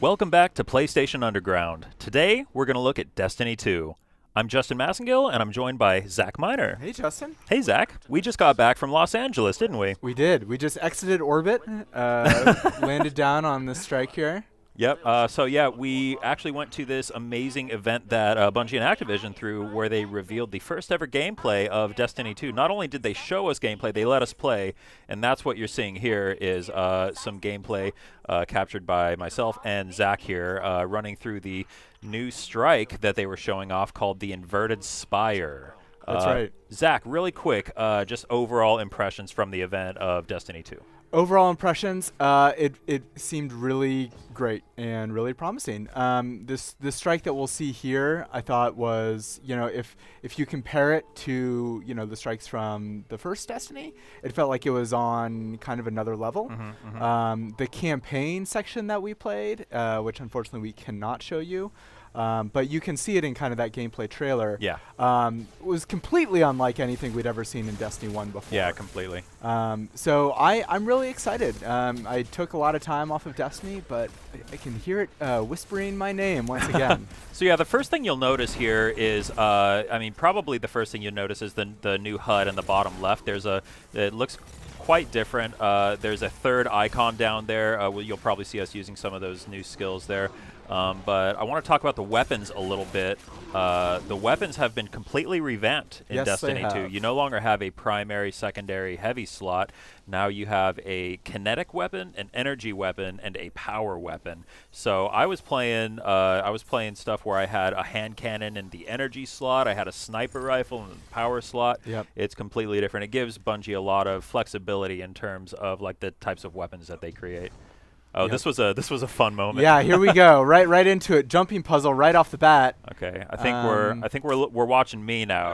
Welcome back to PlayStation Underground. Today, we're going to look at Destiny 2. I'm Justin Massengill, and I'm joined by Zach Miner. Hey, Justin. Hey, Zach. We just got back from Los Angeles, didn't we? We did. We just exited orbit, landed down on the strike here. Yep. We actually went to this amazing event that Bungie and Activision threw where they revealed the first ever gameplay of Destiny 2. Not only did they show us gameplay, they let us play, and that's what you're seeing here is some gameplay captured by myself and Zach here running through the new strike that they were showing off called the Inverted Spire. That's right. Zach, really quick, just overall impressions from the event of Destiny 2. Overall impressions, it seemed really great and really promising. This strike that we'll see here, I thought was, if you compare it to, the strikes from the first Destiny, it felt like it was on kind of another level. The campaign section that we played, which unfortunately we cannot show you, but you can see it in kind of that gameplay trailer. Yeah. Was completely unlike anything we'd ever seen in Destiny 1 before. Yeah, completely. So I'm really excited. I took a lot of time off of Destiny, but I can hear it whispering my name once again. So yeah, the first thing you'll notice here is, probably the first thing you'll notice is the new HUD in the bottom left. It looks quite different. There's a third icon down there. You'll probably see us using some of those new skills there. But I want to talk about the weapons a little bit. The weapons have been completely revamped in Destiny 2. You no longer have a primary, secondary, heavy slot. Now you have a kinetic weapon, an energy weapon, and a power weapon. So I was playing stuff where I had a hand cannon in the energy slot. I had a sniper rifle in the power slot. Yep. It's completely different. It gives Bungie a lot of flexibility in terms of like the types of weapons that they create. Oh, yep. This was a fun moment. Yeah, here we go. Right into it. Jumping puzzle right off the bat. Okay, I think we're watching me now,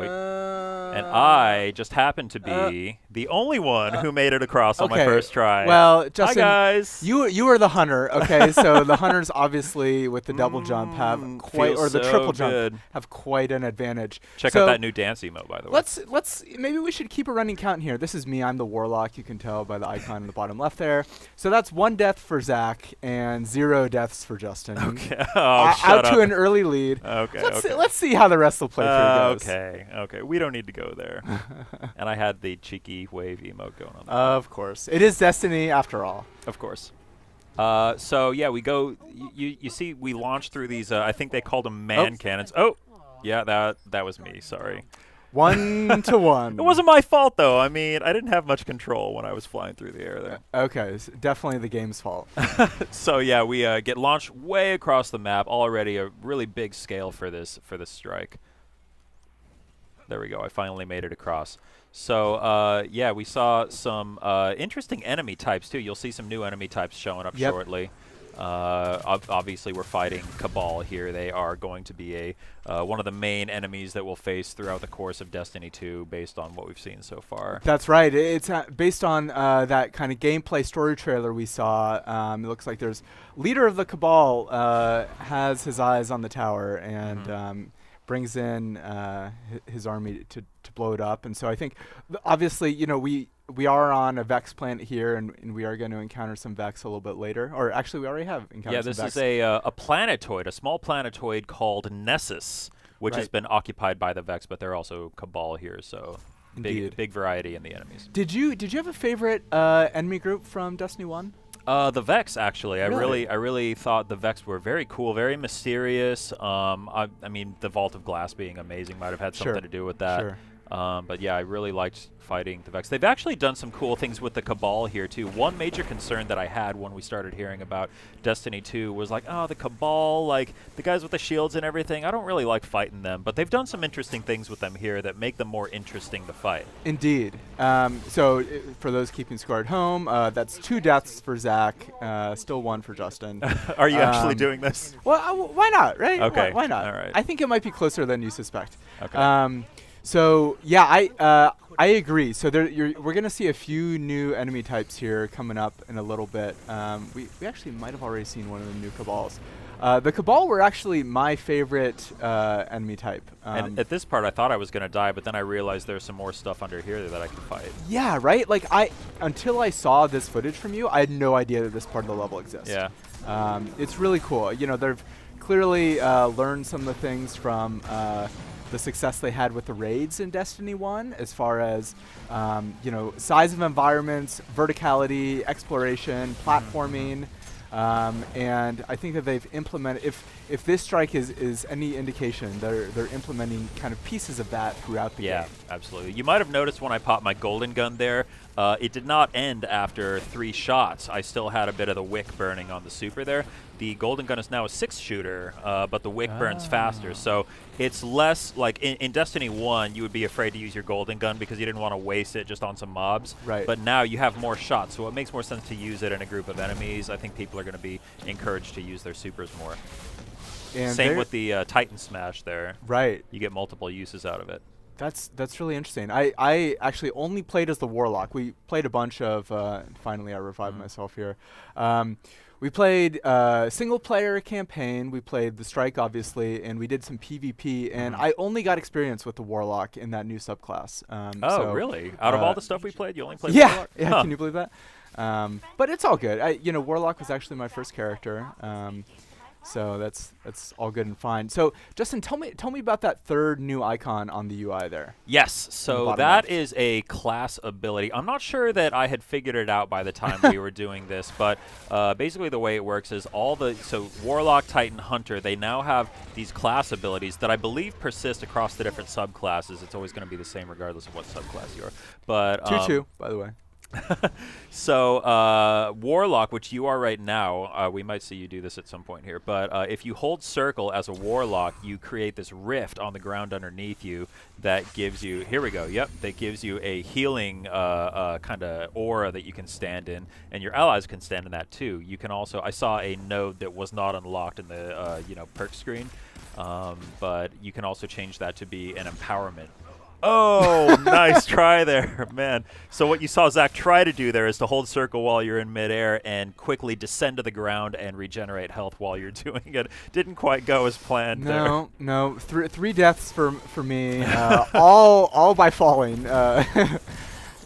and I just happened to be the only one who made it across on my first try. Well, Justin, hi guys. You are the hunter. Okay, so the hunters obviously with the double jump have quite, or the triple jump have quite an advantage. Check out that new dance emote, by the way. Let's maybe we should keep a running count here. This is me. I'm the warlock. You can tell by the icon in the bottom left there. So that's 1 death for Zach and 0 deaths for Justin. Okay. Out to an early lead. Okay. Let's see how the rest of the playthrough goes. Okay. We don't need to go there. And I had the cheeky wave emote going on. Of course. It is Destiny after all. Of course. So yeah, we go. You see, we launch through these. I think they called them man cannons. Oh, yeah, that was me. Sorry. 1 to 1. It wasn't my fault, though. I mean, I didn't have much control when I was flying through the air there. Okay, it's definitely the game's fault. So yeah, we get launched way across the map. Already a really big scale for this strike. There we go. I finally made it across. So yeah, we saw some interesting enemy types too. You'll see some new enemy types showing up shortly. Obviously, we're fighting Cabal here. They are going to be one of the main enemies that we'll face throughout the course of Destiny 2 based on what we've seen so far. That's right. It's based on that kind of gameplay story trailer we saw. It looks like there's leader of the Cabal has his eyes on the tower and brings in his army to blow it up. And so I think, obviously, we are on a Vex planet here, and we are going to encounter some Vex a little bit later. Or actually, we already have encountered some Vex. Yeah, this is a planetoid, a small planetoid called Nessus, which has been occupied by the Vex, but they're also Cabal here, so big variety in the enemies. Did you have a favorite enemy group from Destiny 1? The Vex, actually. I really thought the Vex were very cool, very mysterious. I mean, the Vault of Glass being amazing might have had something to do with that. Sure. But yeah, I really liked fighting the Vex. They've actually done some cool things with the Cabal here, too. One major concern that I had when we started hearing about Destiny 2 was like, oh, the Cabal, like, the guys with the shields and everything, I don't really like fighting them. But they've done some interesting things with them here that make them more interesting to fight. Indeed. So for those keeping score at home, that's 2 deaths for Zach, still 1 for Justin. Are you actually doing this? Well, why not, right? Okay. Why not? All right. I think it might be closer than you suspect. Okay. So yeah, I agree. So we're gonna see a few new enemy types here coming up in a little bit. We actually might have already seen one of the new Cabals. The Cabal were actually my favorite enemy type. And at this part, I thought I was going to die, but then I realized there's some more stuff under here that I can fight. Yeah, right? Like, until I saw this footage from you, I had no idea that this part of the level exists. Yeah. It's really cool. You know, they've clearly learned some of the things from the success they had with the raids in Destiny 1 as far as, you know, size of environments, verticality, exploration, platforming. And I think that they've implemented, if this strike is any indication, they're implementing kind of pieces of that throughout the game. Yeah, absolutely. You might have noticed when I popped my golden gun there, it did not end after 3 shots. I still had a bit of the wick burning on the super there. The golden gun is now a 6-shooter, but the wick burns faster. So it's less like in Destiny 1, you would be afraid to use your golden gun because you didn't want to waste it just on some mobs. Right. But now you have more shots, so it makes more sense to use it in a group of enemies. I think people are going to be encouraged to use their supers more. And same with the Titan Smash there. Right. You get multiple uses out of it. That's really interesting. I actually only played as the Warlock. We played a bunch of, finally I revived myself here. We played single-player campaign. We played the Strike, obviously, and we did some PvP. And I only got experience with the Warlock in that new subclass. Oh, really? Out of all the stuff we played, you only played yeah, Warlock? Yeah, Huh. can you believe that? But it's all good. You know, Warlock was actually my first character. So that's all good and fine. So Justin, tell me about that third new icon on the UI there. Yes, so bottom that left. is a class ability. I'm not sure that I had figured it out by the time we were doing this, but basically the way it works is so Warlock, Titan, Hunter, they now have these class abilities that I believe persist across the different subclasses. It's always going to be the same regardless of what subclass you are. But 2-2, by the way. So Warlock, which you are right now, we might see you do this at some point here, but if you hold circle as a Warlock, you create this rift on the ground underneath you that gives you, here we go, yep, that gives you a healing kind of aura that you can stand in, and your allies can stand in that too. You can also, I saw a node that was not unlocked in the perk screen, but you can also change that to be an empowerment. Oh, nice try there, man. So what you saw Zach try to do there is to hold circle while you're in midair and quickly descend to the ground and regenerate health while you're doing it. Didn't quite go as planned there. No. Three deaths for me, all by falling.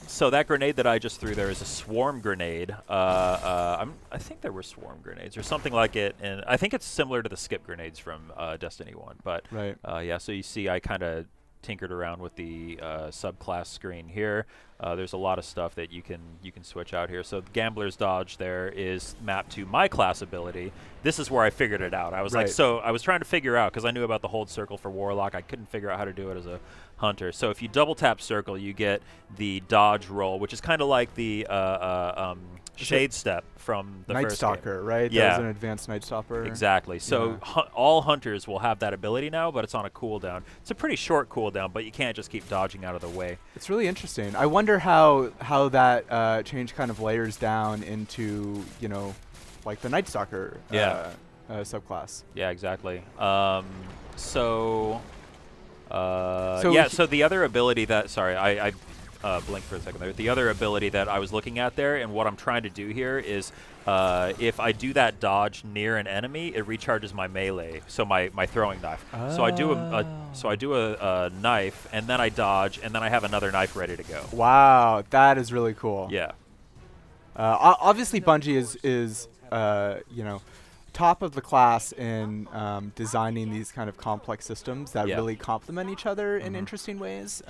So that grenade that I just threw there is a swarm grenade. I think there were swarm grenades or something like it, and I think it's similar to the skip grenades from Destiny 1. But right. Yeah, so you see I kind of tinkered around with the subclass screen here. There's a lot of stuff that you can switch out here. So Gambler's Dodge there is mapped to my class ability. This is where I figured it out. I was like, so I was trying to figure out, because I knew about the hold circle for Warlock. I couldn't figure out how to do it as a Hunter. So if you double tap circle, you get the dodge roll, which is kind of like the shade step from the Night first Stalker, game. right? Yeah. That was an advanced Night Stalker. Exactly. So all Hunters will have that ability now, but it's on a cooldown. It's a pretty short cooldown, but you can't just keep dodging out of the way. It's really interesting. I wonder how that change kind of layers down into, you know, like the Night Stalker subclass. Yeah, exactly. So the other ability that, sorry, I blinked for a second there. The other ability that I was looking at there, and what I'm trying to do here is, if I do that dodge near an enemy, it recharges my melee, so my throwing knife. Oh. So I do a knife, and then I dodge, and then I have another knife ready to go. Wow, that is really cool. Yeah. Obviously, Bungie is you know, top of the class in designing these kind of complex systems that really complement each other in interesting ways.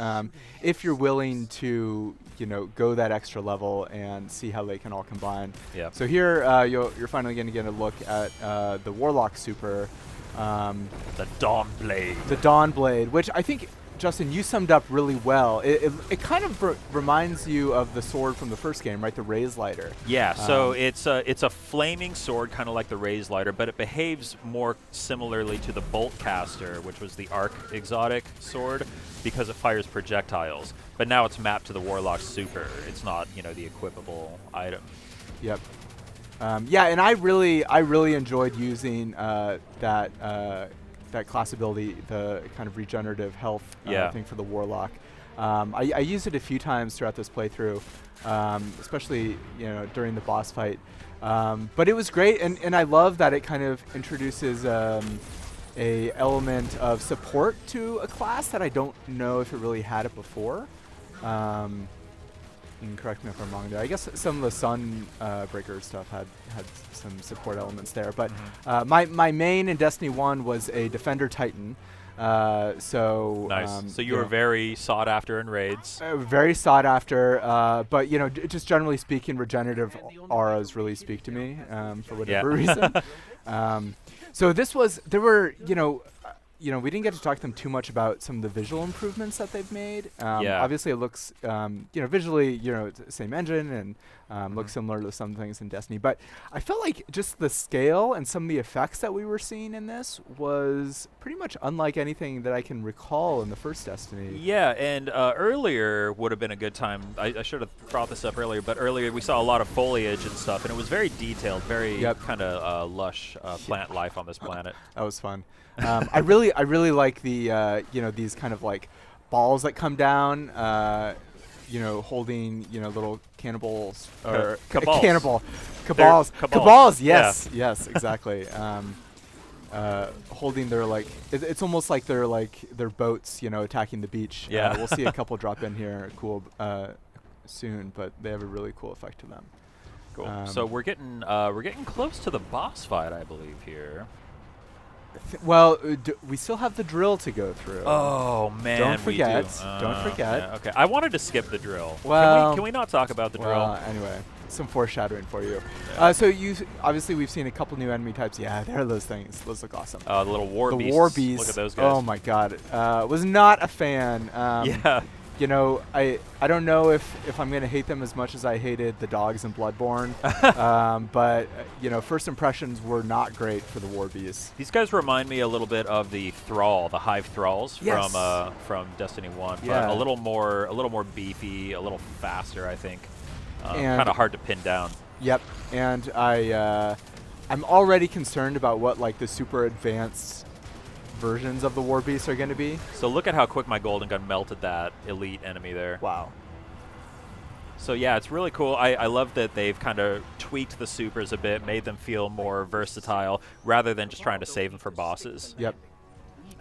If you're willing to, you know, go that extra level and see how they can all combine. Yeah. So here you're finally going to get a look at the Warlock super. The Dawn Blade. The Dawn Blade, which I think, Justin, you summed up really well. It kind of reminds you of the sword from the first game, right? The Raise Lighter. Yeah, so it's a flaming sword, kind of like the Raise Lighter, but it behaves more similarly to the Bolt Caster, which was the Arc exotic sword, because it fires projectiles. But now it's mapped to the Warlock Super. It's not, you know, the equipable item. Yep. Yeah, and I really enjoyed using that class ability, the kind of regenerative health thing for the Warlock. I used it a few times throughout this playthrough, especially during the boss fight. But it was great, and I love that it kind of introduces a element of support to a class that I don't know if it really had it before. And correct me if I'm wrong there. I guess some of the Sunbreaker stuff had some support elements there. But my main in Destiny 1 was a Defender Titan. Nice. So you were very sought after in raids. Very sought after. But just generally speaking, regenerative auras really speak to me for whatever reason. So we didn't get to talk to them too much about some of the visual improvements that they've made. Obviously, it looks, visually, it's the same engine and looks similar to some things in Destiny. But I felt like just the scale and some of the effects that we were seeing in this was pretty much unlike anything that I can recall in the first Destiny. Yeah, and earlier would have been a good time. I should have brought this up earlier, but earlier we saw a lot of foliage and stuff, and it was very detailed, very kind of lush plant life on this planet. That was fun. I really like the these kind of like balls that come down, holding little cannibals or cabals. Yes, yes, exactly. Holding their it's almost like they're their boats, attacking the beach. Yeah, we'll see a couple drop in here, soon, but they have a really cool effect to them. Cool. So we're getting close to the boss fight, I believe here. Well, we still have the drill to go through. Oh man, don't forget! We do. Don't forget. Yeah, okay, I wanted to skip the drill. Well, can we not talk about the drill? Anyway, some foreshadowing for you. Yeah. So obviously we've seen a couple new enemy types. Yeah, there are those things. Those look awesome. The little war beasts. The war beasts. Look at those guys. Oh my god, was not a fan. Yeah. I don't know if I'm gonna hate them as much as I hated the dogs in Bloodborne, but first impressions were not great for the war beasts. These guys remind me a little bit of the Thrall, the Hive Thralls from Destiny 1, but a little more beefy, a little faster, I think. Kind of hard to pin down. Yep, and I'm already concerned about what the super advanced versions of the war beasts are going to be. So look at how quick my golden gun melted that elite enemy there. Wow. So yeah, it's really cool. I love that they've kind of tweaked the supers a bit, made them feel more versatile rather than just trying to save them for bosses. Yep.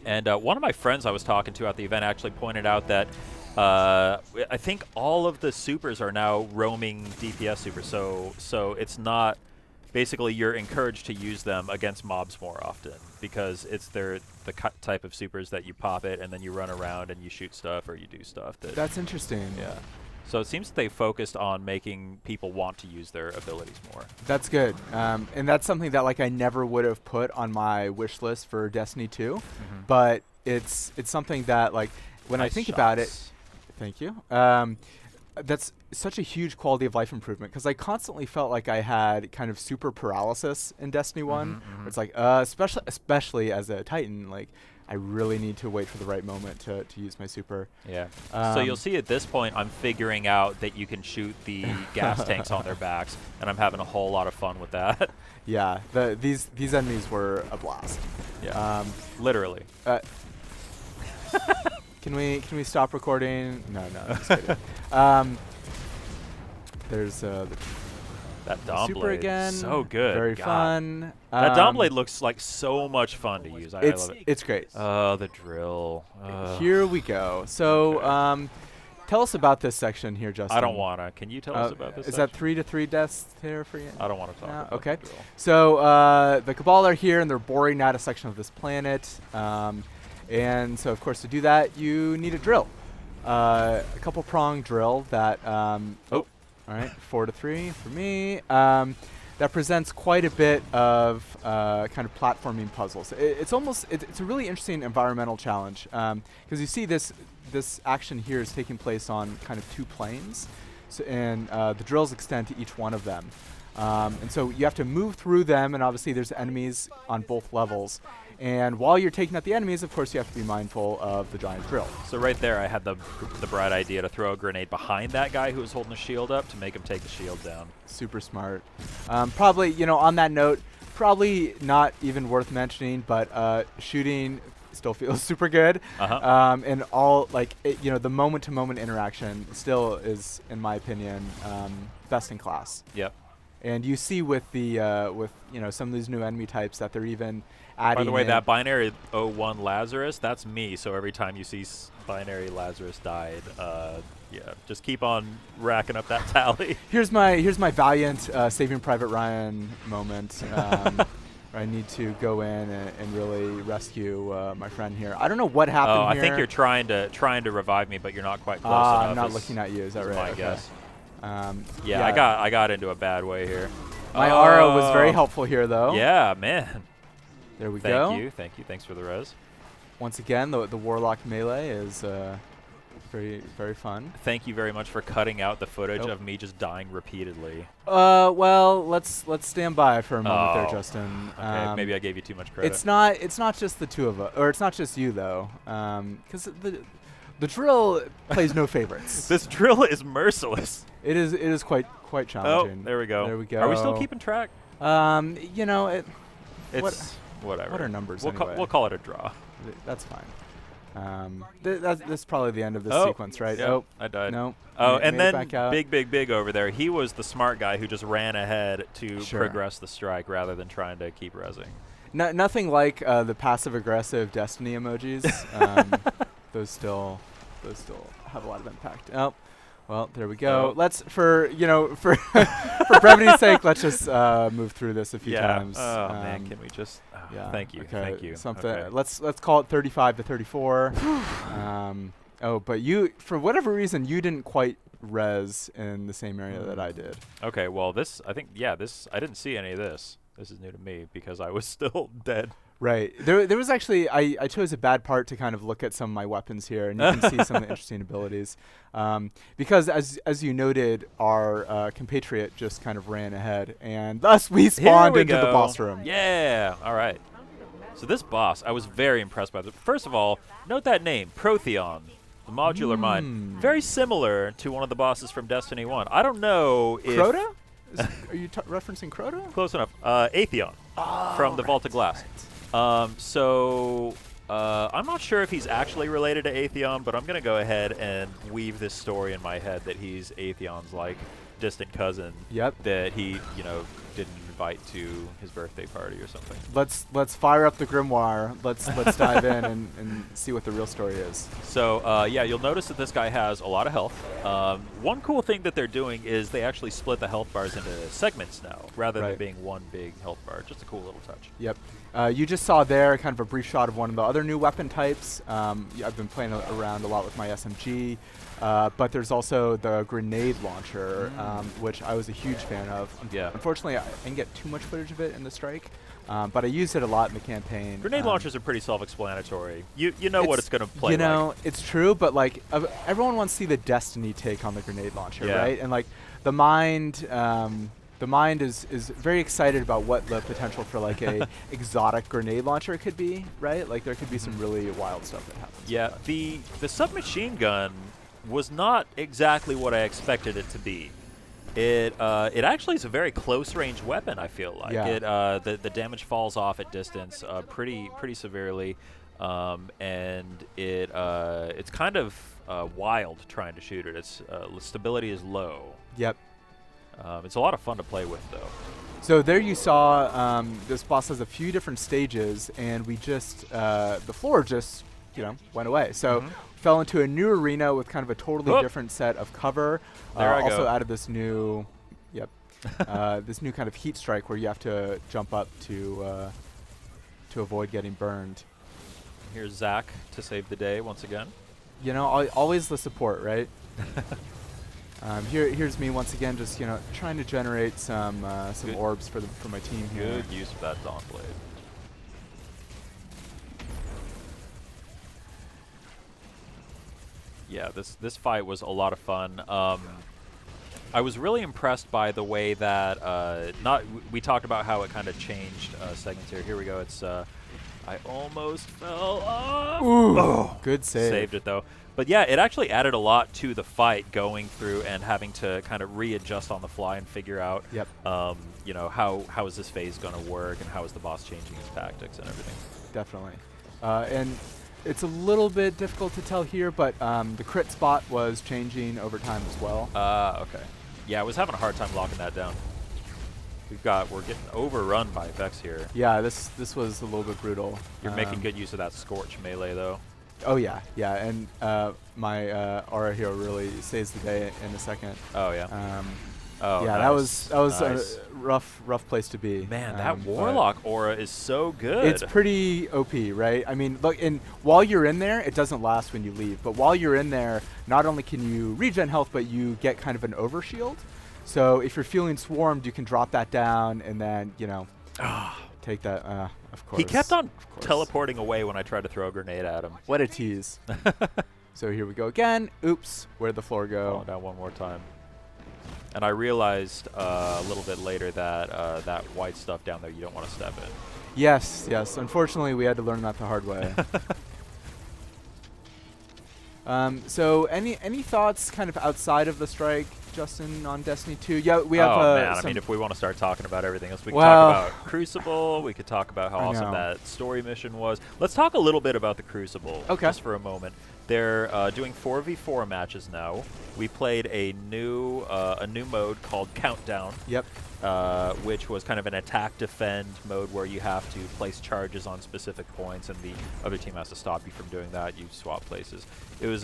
And one of my friends I was talking to at the event actually pointed out that I think all of the supers are now roaming DPS supers. So it's not... Basically, you're encouraged to use them against mobs more often because it's the type of supers that you pop it and then you run around and you shoot stuff or you do stuff. That's interesting. Yeah. So it seems that they focused on making people want to use their abilities more. That's good. And that's something that I never would have put on my wish list for Destiny 2. But it's something that when I think about it, thank you. That's such a huge quality of life improvement because I constantly felt like I had kind of super paralysis in Destiny 1. It's especially as a Titan, I really need to wait for the right moment to use my super. Yeah. So you'll see at this point I'm figuring out that you can shoot the gas tanks on their backs, and I'm having a whole lot of fun with that. Yeah. These enemies were a blast. Yeah. Literally. Can we stop recording? No, just kidding. There's that Dawn super Blade, again. so good. Very fun. That Dawn Blade looks like so much fun to use. I love it. It's great. Oh, the drill. Here we go. So, tell us about this section here, Justin. I don't wanna. Can you tell us about this? Is section? that 3 to 3 deaths there for you? I don't want to talk about okay. the drill. So the Cabal are here and they're boring out a section of this planet. And so, of course, to do that, you need a drill. A couple prong drill that, all right, 4 to 3 for me. That presents quite a bit of kind of platforming puzzles. It's a really interesting environmental challenge because you see this action here is taking place on kind of 2 planes, and the drills extend to each one of them. And so you have to move through them, and obviously there's enemies on both levels. And while you're taking out the enemies, of course, you have to be mindful of the giant drill. So right there, I had the bright idea to throw a grenade behind that guy who was holding the shield up to make him take the shield down. Super smart. Probably, on that note, probably not even worth mentioning, but shooting still feels super good. Uh-huh. And all like the moment-to-moment interaction still is, in my opinion, best in class. Yep. And you see with the some of these new enemy types that they're even adding. By the way, in that binary 01 Lazarus, that's me. So every time you see binary Lazarus died, yeah, just keep on racking up that tally. Here's my valiant Saving Private Ryan moment. Where I need to go in and really rescue my friend here. I don't know what happened I here. think you're trying to revive me, but you're not quite close enough. I'm not looking at you. Is that right? My Okay. guess. Yeah, I got into a bad way here. My aura was very helpful here, though. Yeah, man. There we go. Thank you. Thanks for the res. Once again, the Warlock melee is very, very fun. Thank you very much for cutting out the footage of me just dying repeatedly. Well, let's stand by for a moment there, Justin. Okay, maybe I gave you too much credit. It's not just the two of us, or it's not just you though, because the drill plays no favorites. This drill is merciless. It is quite challenging. Oh, there we go. There we go. Are we still keeping track? It's whatever. What are numbers anyway? We'll call it a draw. That's fine. That's probably the end of this sequence, right? Yeah, oh, I died. No. Oh, and then big over there. He was the smart guy who just ran ahead to progress the strike rather than trying to keep rezzing. Nothing like the passive-aggressive Destiny emojis. Those still have a lot of impact. Oh, well, there we go. Let's for brevity's sake, let's just move through this a few times. Oh man, can we just? Yeah. Thank you. Okay. Thank you. Something. Okay. Let's call it 35 to 34. But you, for whatever reason, you didn't quite res in the same area that I did. Okay. Well, I didn't see any of this. This is new to me because I was still dead. Right. There was actually, I chose a bad part to kind of look at some of my weapons here, and you can see some of the interesting abilities. Because as you noted, our compatriot just kind of ran ahead, and thus we spawned into the boss room. Yeah. All right. So this boss, I was very impressed by. First of all, note that name, Protheon, the modular mine. Very similar to one of the bosses from Destiny 1. I don't know if... Crota? Are you referencing Crota? Close enough. Atheon from the Vault of Glass. So I'm not sure if he's actually related to Atheon, but I'm going to go ahead and weave this story in my head that he's Atheon's like distant cousin. Yep. That he, didn't invite to his birthday party or something. Let's fire up the grimoire. Let's dive in and see what the real story is. So yeah, you'll notice that this guy has a lot of health. One cool thing that they're doing is they actually split the health bars into segments now, rather than being one big health bar. Just a cool little touch. Yep. You just saw there kind of a brief shot of one of the other new weapon types. I've been playing around a lot with my SMG, but there's also the grenade launcher, which I was a huge fan of. Yeah. Unfortunately, I didn't get too much footage of it in the strike, but I used it a lot in the campaign. Grenade launchers are pretty self-explanatory. You know what it's going to play like. It's true, but like everyone wants to see the Destiny take on the grenade launcher, right? And like the mind... The mind is very excited about what the potential for like a exotic grenade launcher could be, right? Like there could be some really wild stuff that happens. Yeah, the submachine gun was not exactly what I expected it to be. It actually is a very close range weapon. I feel like the damage falls off at distance pretty severely, and it's kind of wild trying to shoot it. Its stability is low. Yep. It's a lot of fun to play with, though. So there you saw this boss has a few different stages, and we just the floor just went away. So fell into a new arena with kind of a totally different set of cover. There I also go. added this new, this new kind of heat strike where you have to jump up to avoid getting burned. Here's Zach to save the day once again. Always the support, right? Here's me once again, just trying to generate some orbs for my team here. Good use of that Dawn Blade. Yeah, this fight was a lot of fun. I was really impressed by the way that we talked about how it kind of changed segments here. Here we go. It's I almost fell off. Ooh, good save. Saved it though. But yeah, it actually added a lot to the fight, going through and having to kind of readjust on the fly and figure out, how is this phase going to work and how is the boss changing his tactics and everything. Definitely. And it's a little bit difficult to tell here, but the crit spot was changing over time as well. Okay. Yeah, I was having a hard time locking that down. We're getting overrun by Vex here. Yeah, this was a little bit brutal. You're making good use of that Scorch melee, though. Oh yeah, yeah, and my Aura hero really saves the day in a second. Oh yeah. Yeah, nice. that was Nice. a rough place to be. Man, that Warlock aura is so good. It's pretty OP, right? I mean, look, while you're in there, it doesn't last when you leave. But while you're in there, not only can you regen health, but you get kind of an overshield. So if you're feeling swarmed, you can drop that down and then, take that. Of course. He kept on teleporting away when I tried to throw a grenade at him. What a tease. So here we go again. Oops, where'd the floor go? Falling down one more time. And I realized a little bit later that that white stuff down there, you don't want to step in. Yes, yes. Unfortunately, we had to learn that the hard way. So any thoughts kind of outside of the strike, Justin, on Destiny 2? Yeah, we have. Oh man, I mean, if we want to start talking about everything else, we can talk about Crucible. We could talk about how awesome that story mission was. Let's talk a little bit about the Crucible, just for a moment. They're doing 4v4 matches now. We played a new mode called Countdown. Yep. Which was kind of an attack-defend mode where you have to place charges on specific points, and the other team has to stop you from doing that. You swap places. It was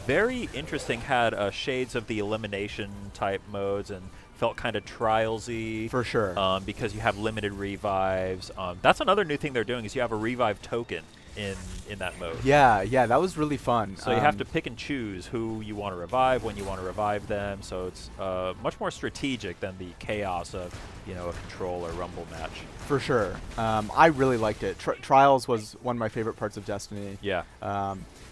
very interesting. Had shades of the elimination type modes and felt kind of trialsy. For sure. Because you have limited revives. That's another new thing they're doing is you have a revive token in that mode. Yeah, that was really fun. So you have to pick and choose who you want to revive, when you want to revive them. So it's much more strategic than the chaos of a control or rumble match. For sure. I really liked it. Trials was one of my favorite parts of Destiny. Yeah.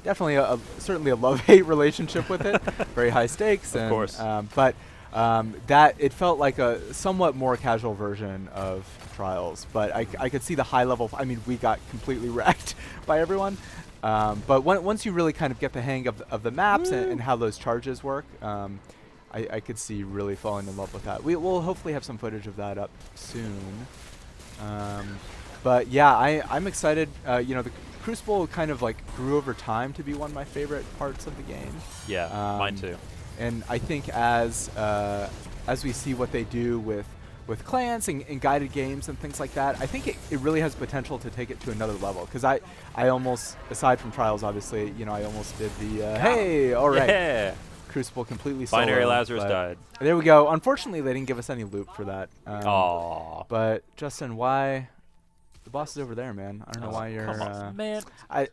Definitely certainly a love-hate relationship with it. Very high stakes. Of course. But that it felt like a somewhat more casual version of Trials, but I could see the high level. I mean, we got completely wrecked by everyone, but once you really kind of get the hang of the maps and how those charges work, I could see really falling in love with that. We'll hopefully have some footage of that up soon. But yeah, I'm excited. The Crucible kind of like grew over time to be one of my favorite parts of the game. Yeah, mine too. And I think as we see what they do with clans and guided games and things like that, I think it really has potential to take it to another level. Because I almost, aside from Trials, obviously, I almost did the hey, all right, yeah. Crucible completely solo. Binary Lazarus died. There we go. Unfortunately, they didn't give us any loot for that. Aww. But Justin, why? The boss is over there, man. I don't know why you're. Come on, man. I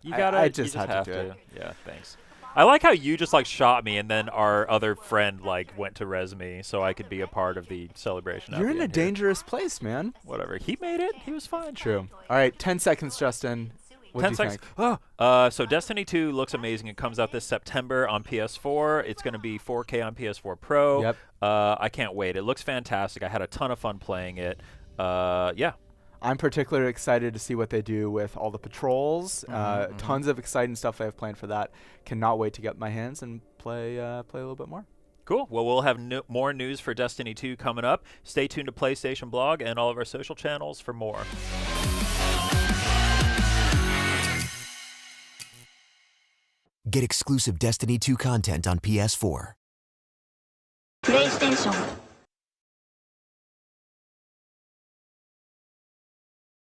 just had to do it. Yeah, thanks. I like how you just shot me, and then our other friend went to res me, so I could be a part of the celebration. You're in a dangerous place, man. Whatever. He made it. He was fine. True. All right, 10 seconds, Justin. What do you 10 seconds. think? So Destiny 2 looks amazing. It comes out this September on PS4. It's going to be 4K on PS4 Pro. Yep. I can't wait. It looks fantastic. I had a ton of fun playing it. Yeah. I'm particularly excited to see what they do with all the patrols. Tons of exciting stuff they have planned for that. Cannot wait to get my hands and play a little bit more. Cool. Well, we'll have more news for Destiny 2 coming up. Stay tuned to PlayStation Blog and all of our social channels for more. Get exclusive Destiny 2 content on PS4. PlayStation